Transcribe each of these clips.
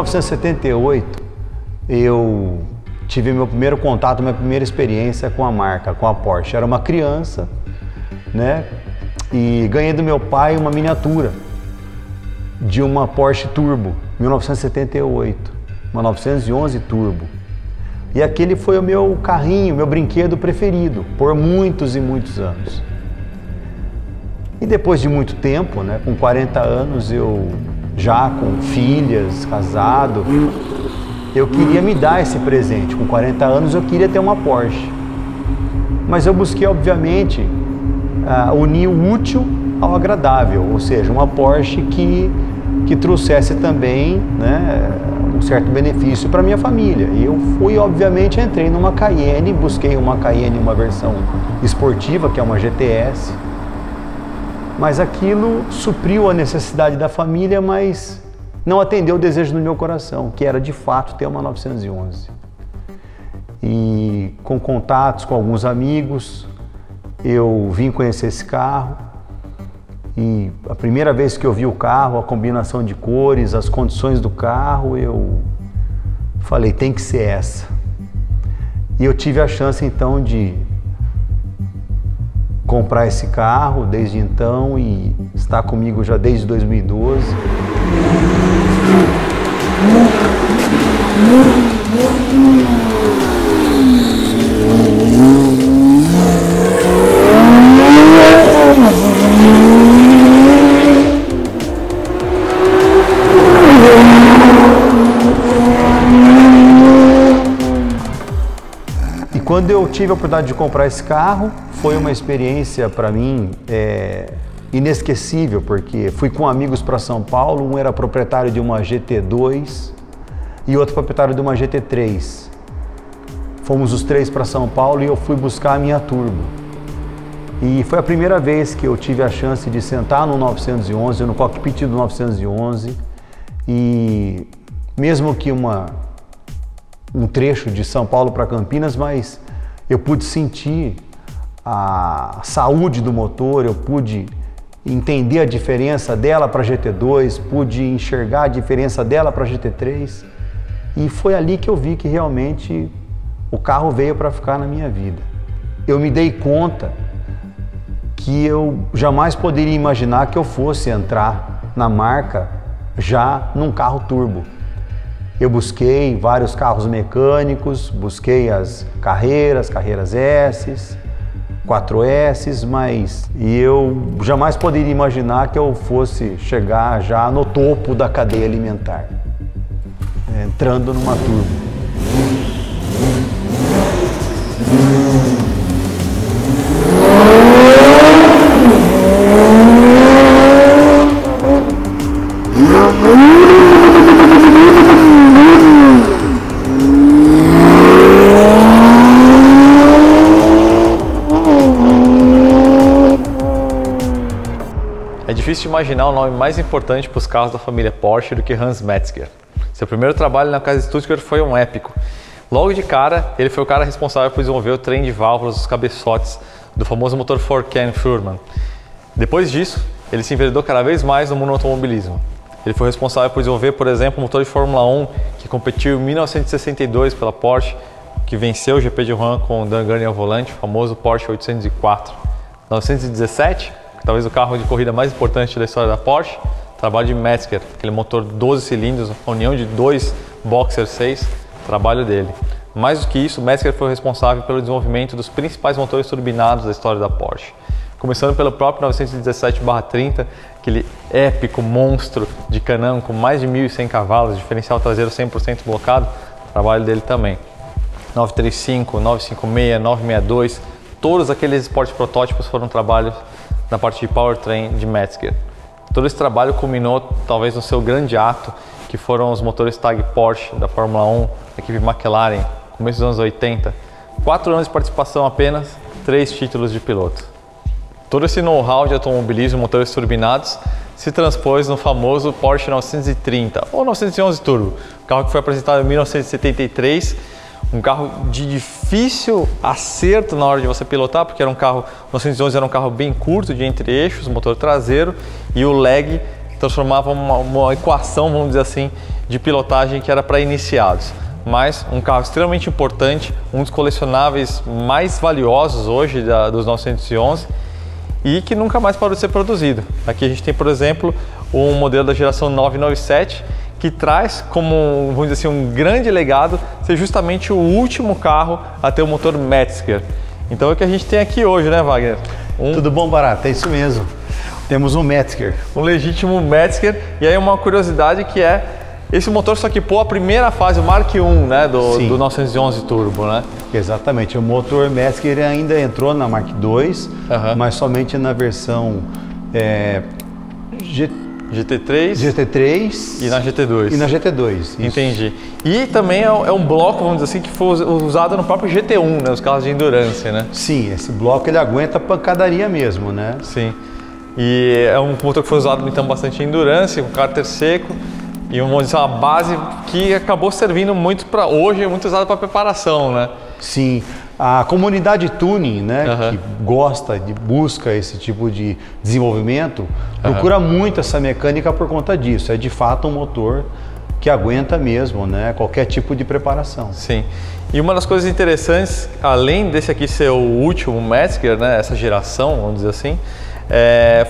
1978, eu tive meu primeiro contato, minha primeira experiência com a marca, com a Porsche. Era uma criança, né? E ganhei do meu pai uma miniatura de uma Porsche Turbo, 1978, uma 911 Turbo. E aquele foi o meu carrinho, meu brinquedo preferido, por muitos e muitos anos. E depois de muito tempo, né, com 40 anos, eu já com filhas, casado, eu queria me dar esse presente. Com 40 anos eu queria ter uma Porsche. Mas eu busquei, obviamente, unir o útil ao agradável, ou seja, uma Porsche que trouxesse também, né, um certo benefício para minha família. E eu fui, obviamente, entrei numa Cayenne, busquei uma Cayenne, uma versão esportiva, que é uma GTS. Mas aquilo supriu a necessidade da família, mas não atendeu o desejo do meu coração, que era de fato ter uma 911. E com contatos com alguns amigos, eu vim conhecer esse carro. E a primeira vez que eu vi o carro, a combinação de cores, as condições do carro, eu falei, tem que ser essa. E eu tive a chance então de comprar esse carro desde então e está comigo já desde 2012. E quando eu tive a oportunidade de comprar esse carro, foi uma experiência para mim inesquecível, porque fui com amigos para São Paulo, um era proprietário de uma GT2 e outro proprietário de uma GT3. Fomos os três para São Paulo e eu fui buscar a minha Turbo. E foi a primeira vez que eu tive a chance de sentar no 911, no cockpit do 911, e mesmo que um trecho de São Paulo para Campinas, mas eu pude sentir a saúde do motor, eu pude entender a diferença dela para a GT2, pude enxergar a diferença dela para a GT3, e foi ali que eu vi que realmente o carro veio para ficar na minha vida. Eu me dei conta que eu jamais poderia imaginar que eu fosse entrar na marca já num carro turbo. Eu busquei vários carros mecânicos, busquei as Carreiras S, 4S, mas eu jamais poderia imaginar que eu fosse chegar já no topo da cadeia alimentar, entrando numa turbo. É difícil imaginar o nome mais importante para os carros da família Porsche do que Hans Metzger. Seu primeiro trabalho na casa Stuttgart foi um épico. Logo de cara, ele foi o cara responsável por desenvolver o trem de válvulas dos cabeçotes do famoso motor Furman. Depois disso, ele se enveredou cada vez mais no mundo do automobilismo. Ele foi responsável por desenvolver, por exemplo, o motor de Fórmula 1, que competiu em 1962 pela Porsche, que venceu o GP de Rouen com o Dan Gurney ao volante, o famoso Porsche 804. Em 1917, talvez o carro de corrida mais importante da história da Porsche, trabalho de Metzger, aquele motor 12 cilindros, a união de dois Boxer 6, trabalho dele. Mais do que isso, Metzger foi responsável pelo desenvolvimento dos principais motores turbinados da história da Porsche. Começando pelo próprio 917/30, aquele épico monstro de Can-Am com mais de 1.100 cavalos, diferencial traseiro 100% blocado, trabalho dele também. 935, 956, 962, todos aqueles esportes protótipos foram trabalhos na parte de powertrain de Metzger. Todo esse trabalho culminou talvez no seu grande ato, que foram os motores Tag Porsche da Fórmula 1, da equipe McLaren, começo dos anos 80. 4 anos de participação apenas, 3 títulos de piloto. Todo esse know-how de automobilismo, motores turbinados, se transpôs no famoso Porsche 930 ou 911 Turbo, carro que foi apresentado em 1973, um carro de difícil acerto na hora de você pilotar, porque era um carro, 911 era um carro bem curto, de entre eixos, motor traseiro, e o lag transformava uma equação, vamos dizer assim, de pilotagem que era para iniciados. Mas um carro extremamente importante, um dos colecionáveis mais valiosos hoje dos 911 e que nunca mais parou de ser produzido. Aqui a gente tem, por exemplo, um modelo da geração 997 que traz como, vamos dizer assim, um grande legado ser justamente o último carro a ter o motor Metzger. Então é o que a gente tem aqui hoje, né, Wagner? Tudo bom, Barata? É isso mesmo. Temos um Metzger. Um legítimo Metzger. E aí uma curiosidade que é, esse motor só equipou a primeira fase, o Mark I, né, do 911 Turbo, né? Exatamente. O motor Metzger ainda entrou na Mark II, mas somente na versão GT3 e na GT2. E na GT2. Isso. Entendi. E também é um bloco, vamos dizer assim, que foi usado no próprio GT1, né, os carros de endurance, né? Sim, esse bloco ele aguenta pancadaria mesmo, né? Sim. E é um motor que foi usado então bastante em endurance, com cárter seco. E uma base que acabou servindo muito para hoje, é muito usada para preparação, né? Sim, a comunidade tuning, né, que gosta, busca esse tipo de desenvolvimento, procura muito essa mecânica por conta disso. É de fato um motor que aguenta mesmo, né, qualquer tipo de preparação. Sim. E uma das coisas interessantes, além desse aqui ser o último Metzger, né, essa geração, vamos dizer assim,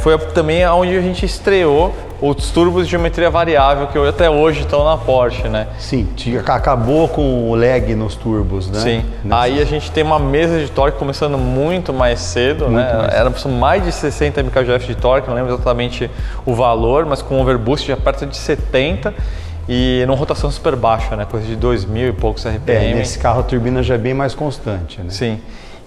foi também onde a gente estreou os turbos de geometria variável que até hoje estão na Porsche, né? Sim, acabou com o lag nos turbos, né? Sim. Aí a gente tem uma mesa de torque começando muito mais cedo, né? Era mais de 60 mkgf de torque, não lembro exatamente o valor, mas com overboost já perto de 70 e numa rotação super baixa, né? Coisa de 2.000 e poucos RPM. Nesse carro a turbina já é bem mais constante, né? Sim.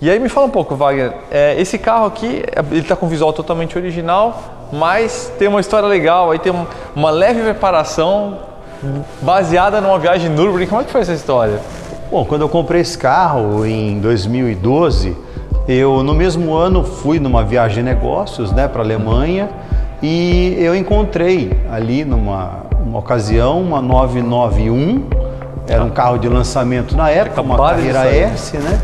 E aí me fala um pouco, Wagner, esse carro aqui, ele está com visual totalmente original, mas tem uma história legal, aí tem uma leve preparação baseada numa viagem de Nürburgring. Como é que foi essa história? Bom, quando eu comprei esse carro em 2012, eu no mesmo ano fui numa viagem de negócios, né, para a Alemanha, e eu encontrei ali numa ocasião uma 991, era um carro de lançamento na época, uma Carreira S, né?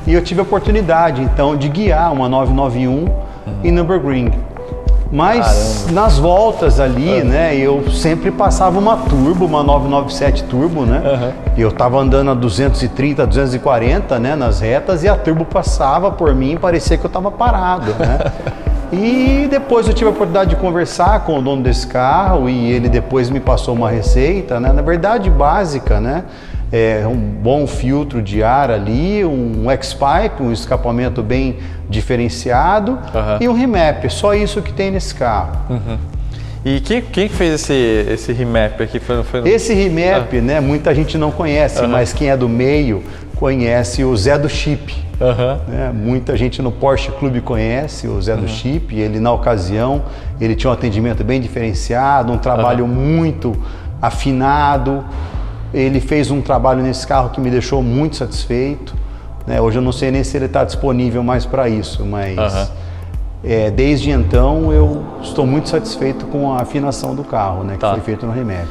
E eu tive a oportunidade, então, de guiar uma 991 em Nürburgring. Mas nas voltas ali, né, eu sempre passava uma turbo, uma 997 turbo, né? E eu tava andando a 230, 240, né, nas retas, e a turbo passava por mim e parecia que eu tava parado, né? E depois eu tive a oportunidade de conversar com o dono desse carro e ele depois me passou uma receita, né? Na verdade, básica, né? Um bom filtro de ar ali, um X-Pipe, um escapamento bem diferenciado e um remap, só isso que tem nesse carro. E quem fez esse remap aqui? Esse remap, né, muita gente não conhece, mas quem é do meio conhece o Zé do Chip. Né? Muita gente no Porsche Clube conhece o Zé do Chip. Ele, na ocasião, ele tinha um atendimento bem diferenciado, um trabalho muito afinado. Ele fez um trabalho nesse carro que me deixou muito satisfeito, né? Hoje eu não sei nem se ele está disponível mais para isso, mas desde então eu estou muito satisfeito com a afinação do carro, né, que foi feito no remap.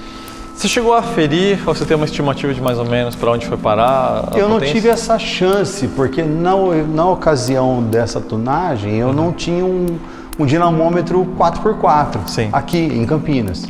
Você chegou a aferir, ou você tem uma estimativa de mais ou menos para onde foi parar? Eu não tive essa chance, porque na ocasião dessa tunagem eu não tinha um dinamômetro 4x4 aqui em Campinas.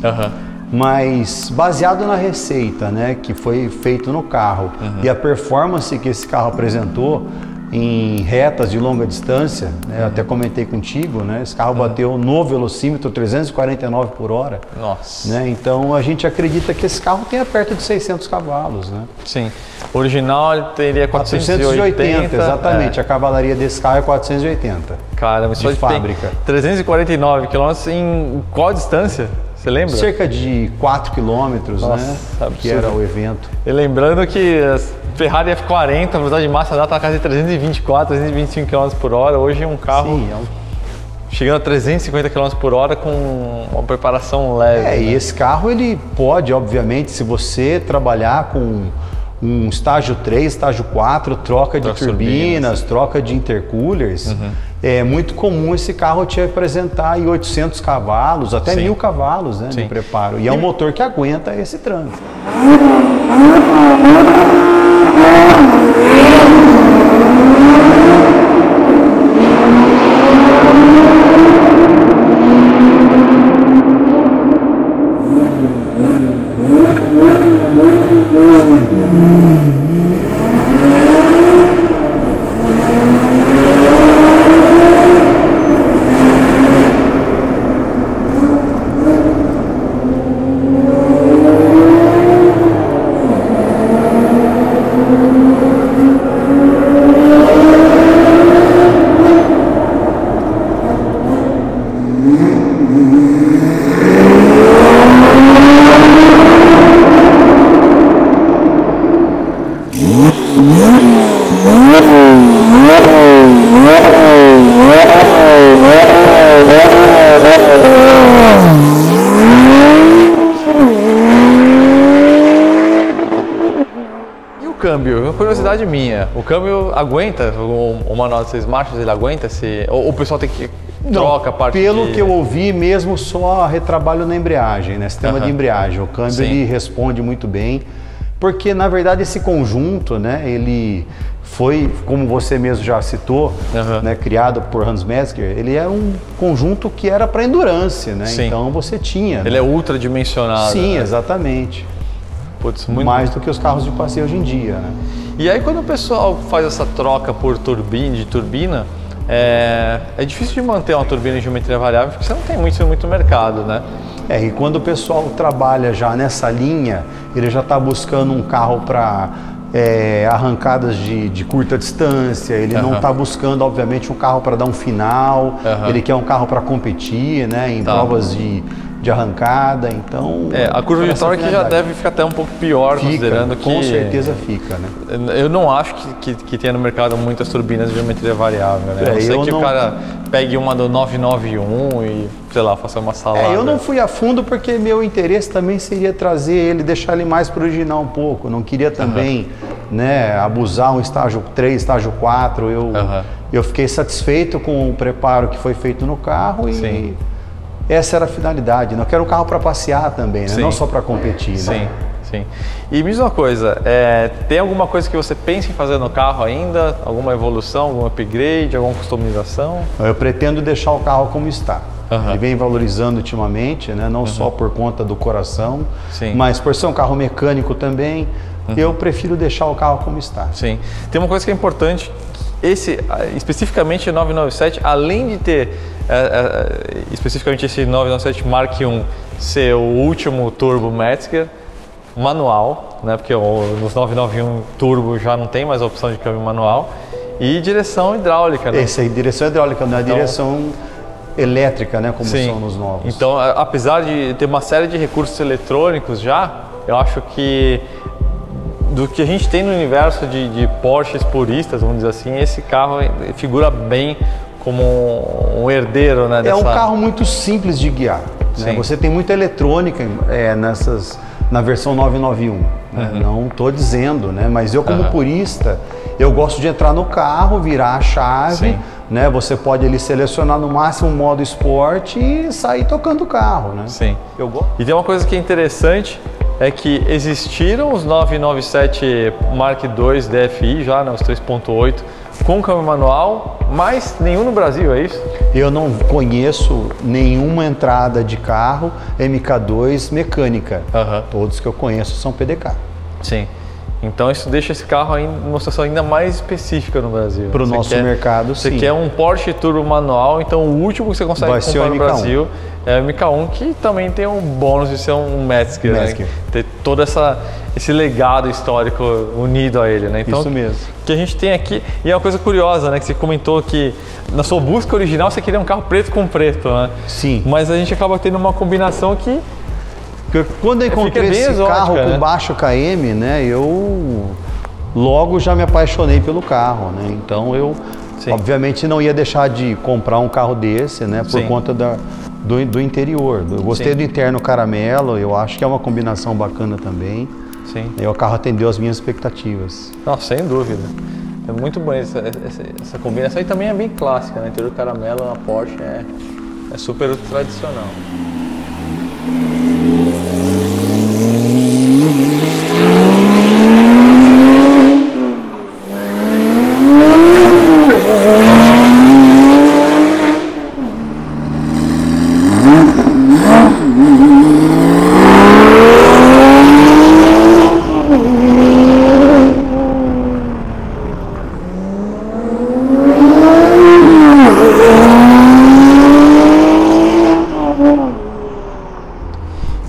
Mas baseado na receita, né, que foi feito no carro e a performance que esse carro apresentou em retas de longa distância, né, até comentei contigo, né, esse carro bateu no velocímetro 349 por hora. Nossa. Né, então a gente acredita que esse carro tenha perto de 600 cavalos. Né? Sim. O original ele teria 480. Exatamente. A cavalaria desse carro é 480. Caramba, de fábrica. 349 km em qual distância? Você lembra? Cerca de 4 quilômetros, né? Que era o evento. E lembrando que a Ferrari F40, a velocidade máxima está na casa de 324, 325 km por hora. Hoje um carro chegando a 350 km por hora com uma preparação leve. Né? E esse carro ele pode, obviamente, se você trabalhar com um estágio 3, estágio 4, troca de turbinas, troca de intercoolers, é muito comum esse carro te apresentar aí 800 cavalos, até 1000 cavalos, né, de preparo. E é um motor que aguenta esse trânsito. curiosidade minha, o câmbio aguenta, o manual de 6 marchas, ele aguenta? Ou o pessoal tem que troca a parte Pelo que eu ouvi, mesmo só retrabalho na embreagem, né? Sistema de embreagem. O câmbio ele responde muito bem, porque na verdade esse conjunto, né? Ele foi, como você mesmo já citou, né? Criado por Hans Metzger. Ele era um conjunto que era para endurance, né? Sim. Então você tinha. Ele é ultradimensionado. Sim, né? Exatamente. Putz, muito mais do que os carros de passeio hoje em dia, né? E aí quando o pessoal faz essa troca por turbina, é difícil de manter uma turbina em geometria variável porque você não tem muito mercado, né? E quando o pessoal trabalha já nessa linha, ele já está buscando um carro para arrancadas de curta distância, ele não está buscando, obviamente, um carro para dar um final, ele quer um carro para competir, né, em provas de arrancada, então... a curva de torque já deve ficar até um pouco pior, considerando que... Com certeza fica, né? Eu não acho que tenha no mercado muitas turbinas de geometria variável, né? A não ser que o cara pegue uma do 991 e, sei lá, faça uma salada. Eu não fui a fundo porque meu interesse também seria trazer ele, deixar ele mais pro original um pouco. Não queria também, né, abusar um estágio 3, estágio 4. Eu fiquei satisfeito com o preparo que foi feito no carro e... Essa era a finalidade, né? Eu quero um carro para passear também, né? Não só para competir. Né? Sim. E me diz uma coisa, tem alguma coisa que você pensa em fazer no carro ainda? Alguma evolução, algum upgrade, alguma customização? Eu pretendo deixar o carro como está. Ele vem valorizando ultimamente, né? Não só por conta do coração, mas por ser um carro mecânico também. Eu prefiro deixar o carro como está. Sim. Tem uma coisa que é importante, especificamente o 997, além de ter especificamente esse 997 Mark I ser o último turbo Metzger manual, né? Porque nos 991 turbo já não tem mais a opção de câmbio manual, e direção hidráulica, né? Esse aí, direção hidráulica, não é direção elétrica, né? Como são nos novos. Então, apesar de ter uma série de recursos eletrônicos já, eu acho que do que a gente tem no universo de Porsches puristas, vamos dizer assim, esse carro figura bem como um herdeiro, né? É um carro muito simples de guiar. Né? Você tem muita eletrônica na versão 991. Né? Não estou dizendo, né? Mas eu como purista, eu gosto de entrar no carro, virar a chave, né? Você pode ali selecionar no máximo o modo esporte e sair tocando o carro, né? Sim. E tem uma coisa que é interessante, é que existiram os 997 Mark II DFI já, né, os 3.8, com câmbio manual, mas nenhum no Brasil, é isso? Eu não conheço nenhuma entrada de carro MK2 mecânica. Todos que eu conheço são PDK. Sim. Então isso deixa esse carro numa situação ainda mais específica no Brasil. Para o nosso mercado, sim. Você quer um Porsche Turbo manual, então o último que você consegue comprar no Brasil é o MK1, que também tem um bônus de ser um Metzger. Né? Ter todo esse legado histórico unido a ele. Né? Então, isso mesmo. O que a gente tem aqui, e é uma coisa curiosa, né? Que você comentou que na sua busca original você queria um carro preto com preto, né? Sim. Mas a gente acaba tendo uma combinação que... Quando eu encontrei esse carro com baixo KM, né, eu logo já me apaixonei pelo carro, né? Então eu, obviamente, não ia deixar de comprar um carro desse, né, por conta do interior. Eu gostei do interno caramelo, eu acho que é uma combinação bacana também. E o carro atendeu as minhas expectativas. Nossa, sem dúvida. É muito bom essa combinação, e também é bem clássica, né? Interior caramelo na Porsche é super tradicional.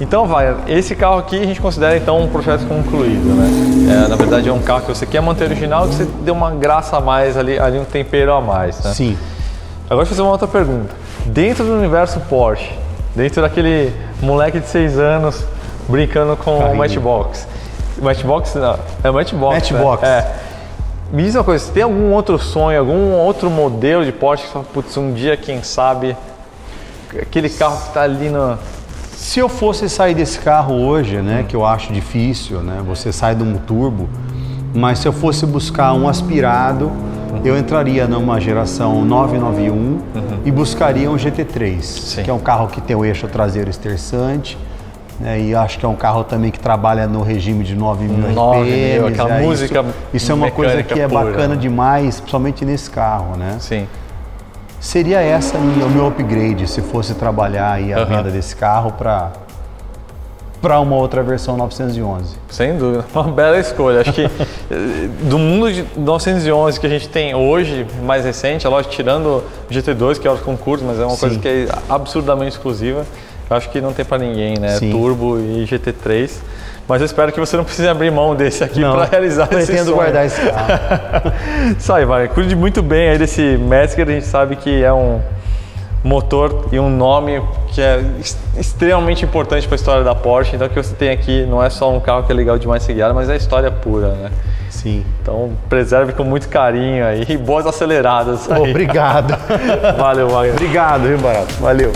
Então, esse carro aqui a gente considera então um projeto concluído, né? Na verdade é um carro que você quer manter original, que você deu uma graça a mais ali um tempero a mais, né? Sim. Agora vou fazer uma outra pergunta. Dentro do universo Porsche, dentro daquele moleque de 6 anos brincando com o Matchbox. Matchbox não, é Matchbox. Matchbox. Né? Me diz uma coisa, você tem algum outro sonho, algum outro modelo de Porsche que você fala, putz, um dia, quem sabe, aquele carro que está ali no... Se eu fosse sair desse carro hoje, né, que eu acho difícil, né, você sai de um turbo, Mas se eu fosse buscar um aspirado, eu entraria numa geração 991 e buscaria um GT3, Sim. que é um carro que tem o eixo traseiro esterçante, né, e acho que é um carro também que trabalha no regime de 9.000 RPM. Aquela música isso é uma coisa que é pura, bacana né? demais, principalmente nesse carro, né? Sim. Seria essa o meu upgrade se fosse trabalhar aí a venda desse carro para uma outra versão 911. Sem dúvida, uma bela escolha. Acho que do mundo de 911 que a gente tem hoje, mais recente, é lógico, tirando o GT2, que é o concurso, mas é uma coisa que é absurdamente exclusiva. Eu acho que não tem para ninguém, né? Sim. Turbo e GT3. Mas eu espero que você não precise abrir mão desse aqui para realizar esse sonho. Pretendo guardar esse carro. Isso aí, vai. Cuide muito bem aí desse Mezger. A gente sabe que é um motor e um nome que é extremamente importante para a história da Porsche. Então o que você tem aqui não é só um carro que é legal demais ser guiado, mas é história pura, né? Sim. Então preserve com muito carinho aí e boas aceleradas aí. Obrigado. Valeu, Wagner. Obrigado, viu, Barato? Valeu.